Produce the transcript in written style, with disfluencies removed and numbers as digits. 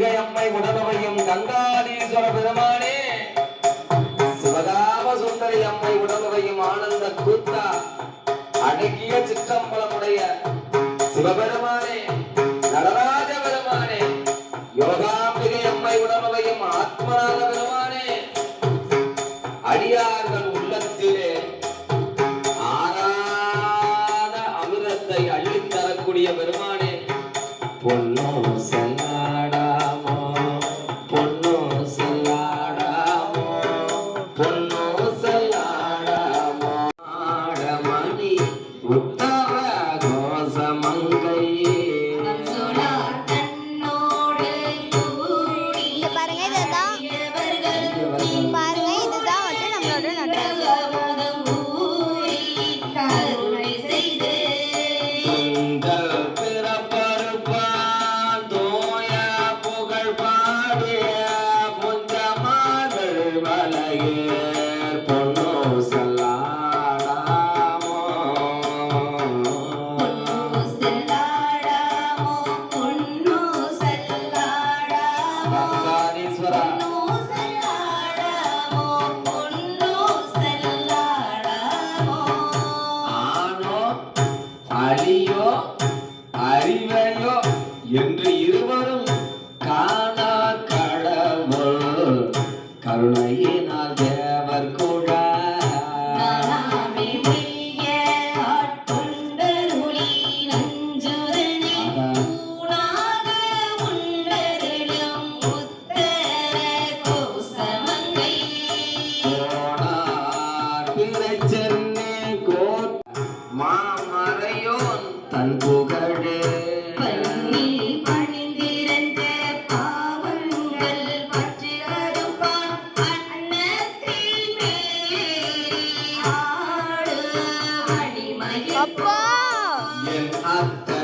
அம்பிகை அம்மை உடலவையும் கங்காதீஸ்வர பெருமானே சிவகாம சுந்தரி அம்மை உடலவையும் ஆனந்த கூத்தா அடங்கிய சிற்றம்பலமுடைய சிவபெருமானே நடராஜ பெருமானே யோகாம்பிகை அம்மை உடலவையும் ஆத்மநாத பெருமானே அடியார்கள் உள்ளத்திலே ஆராத அமிர்தத்தை அள்ளித்தரக்கூடிய பெருமானே பொன்னோ செல்லாடாமோ பொன்னோ செல்லாடாமோ பொன்னோ செல்லாடாமோ ஆடமணி உத்தர கோசமங்கை அழியோ அறிவையோ என்று இருவரும் காணா கடவுள் கருணையினால் தேவர் கூட மாமறையோன் தன் புகழே பன்னில் பணிந்திருந்த பாவங்கள் பற்றி அறுப்பான் அன்னத்தில் மேரி ஆடு அடிமையப்பா என் அத்த